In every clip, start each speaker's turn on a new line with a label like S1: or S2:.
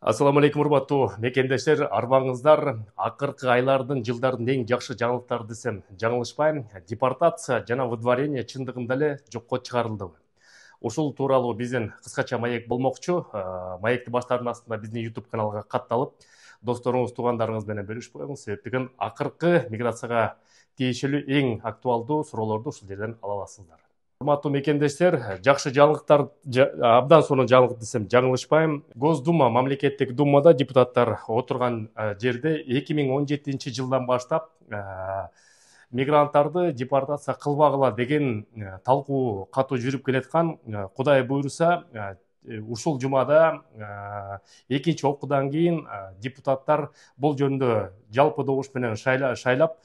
S1: Ассаламу алейкум, урматтуу мекендештер, арбаңыздар акыркы айлардын, жылдардын эң жакшы жаңылыктары десем жаңылышпайм. Депортация жана выдворение чындыгында эле жокко чыгарылдыбы? Ушул тууралуу биздин кыскача маек болмокчу. Маекти баштардын астында биздин YouTube каналга катталып, досторуңуз, туугандарыңыз менен бөлүшүп коюңуз. Себептигин акыркы миграцияга тиешелүү эң актуалдуу суроолорду ушул жерден ала аласыздар. Урматтуу мекендештер, жакшы жаңылыктар, абдан сонун жаңылык десем жаңылышпайм. Госдума, мамлекеттик думада депутаттар отурган жерде 2017 жылдан баштап мигранттарды депортация кылбагыла деген талкуу катуу жүрүп келаткан. Кудай буйруса, ушул жумада экинчи окуудан кийин депутаттар бул жөнүндө жалпы добуш менен шайлап,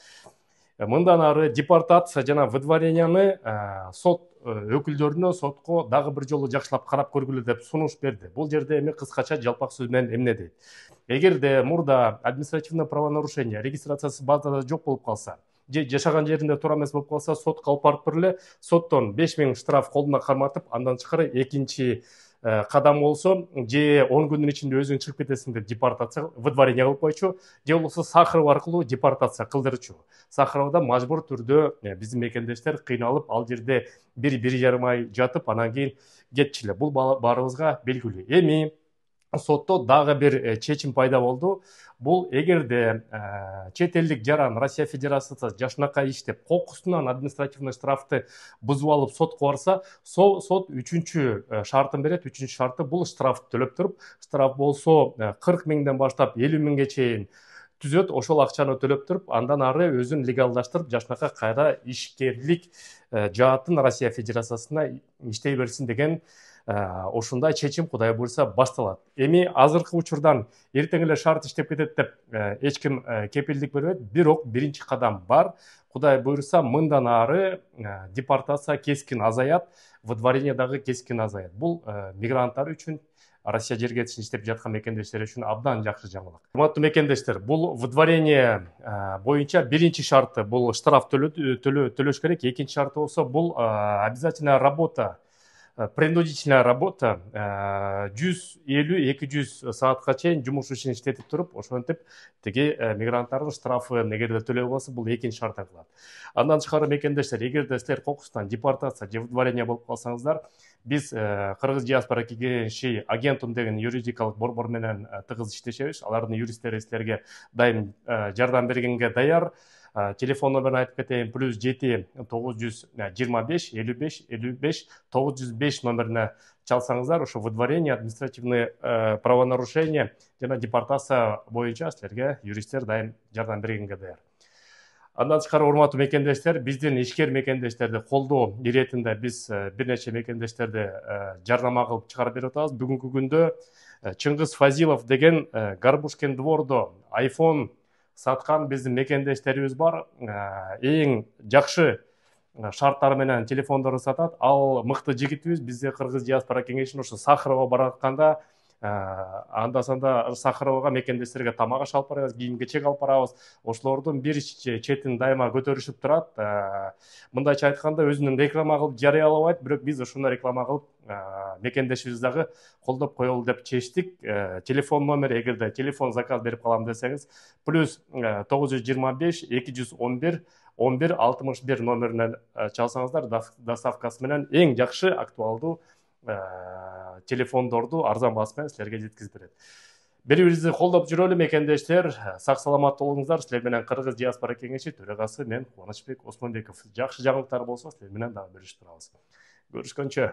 S1: мындан ары депортация жана выдворенияны сот өкүлдөрүнө, сотко дагы бир жолу жакшылап карап көргүлө деп сунуш берди. Бул жерде эми кыскача жалпак сөз менен эмне дейт? Эгерде мурда административный правонарушение регистрациясы базада жок болуп калса, же жашаган жеринде туура эмес болуп калса, сотко алып барып туруп эле соттон 5000 штраф колуна карматып, андан тышкары экинчи кадам болсо, же 10 күндүн ичинде өзүң чыгып кетесиң деп депортация, выдворение кылып койчу, же болбосо Сахаров аркылуу депортация кылдырчу. Сахаровда мажбур түрдө биздин мекендештер кыйналып, ал жерде бир жарым ай жатып, анан кийин кетчү эле. Бул баарыбызга белгилүү. Эми сотто дагы бир чечим пайда болду. Бул эгерде чет элдик жаран Россия Федерациясы жашынакай иштеп, кокусунан административный штрафты бузуп алып сотко барса, сот үчүнчү шартын берет. Үчүнчү шарты бул штрафты төлөп туруп, штраф болсо 40 миңден баштап 50 миңге чейин түзөт, ошол акчаны төлөп туруп, андан ары өзүн легалдаштырып, жашынакай кайра ишкерлик жаатын Россия Федерациясына иштей берсин деген ушундай чечим Кудай буйруса башталат. Эми азыркы учурдан эртең эле шарт иштеп кетет деп эч ким кепилдик бербейт. Бирок биринчи кадам бар. Кудай буйруса мындан ары депортация кескин азаят, выдворение дагы кескин азаят. Бул мигранттар үчүн, Россия жергесин иштеп жаткан мекендештер үчүн абдан жакшы жаңылык. Урматтуу мекендештер, бул выдворение боюнча биринчи шарты бул штраф төлөш керек. Экинчи шарты болсо бул обязательная работа, принудительная работа 150-200 саатка чейин жумуш ишин иштетип туруп, ошентип тиги мигранттардын штрафын эгерде төлөй албаса, бул экинчи шарт кылат. Андан тышкары мекендештер, эгерде силер кокустан депортация же выдворение болуп калсаңыздар, биз Кыргыз диаспора кеңеши агентум деген юридикалык борбор менен тыгыз иштешебиз. Алардын юристтери силерге дайым жардам бергенге даяр. Телефон номерин айтып кетейин: +7 925 55 55 905 номерине чалсаңыздар, ошо выдворение, административный правонарушение жана депортация боюнча силерге юристтер дайым жардам бергенге даяр. Андан тышкары, урматтуу мекендештер, биздин ишкер мекендештерди колдоо иретинде биз бир нече мекендештерди жардама кылып чыгарып берип атабыз. Бүгүнкү күндө Чыңгыз Фазилов деген Горбушкин двордо iPhone саткан биздин мекендештерибиз бар. Эң жакшы шарттар менен телефондорду сатат. Ал мыкты жигитибиз. Бизде Кыргыз диаспора кеңешинин ошо Сахаровго баратканда анда-санда Сахаровго мекендештерге тамак аш алып барабыз, кийим кечек алып барабыз. Ошолордун бир четин дайыма көтөрүшүп турат. Мындайча айтканда, өзүнүн реклама кылып жарыялабайт, бирок биз ошону реклама кылып мекендешибиз дагы колдоп коелу деп чечтик. Телефон номери, эгерде телефон заказ берип калам десеңиз, +925 211 11 61 номерине чалсаңыздар, доставкасы менен эң жакшы актуалдуу телефондорду арзан баасы менен силерге жеткизип берет. Бири-бирибизди колдоп жүрөлү мекендештер. Сак саламат болуңуздар. Силер менен Кыргыз диаспора кеңеши төрагасы мен Кубанычбек Осмонбеков. Жакшы жаңылыктар болсо силер менен дагы бөлүшүп турабыз. Көрүшкөнчө.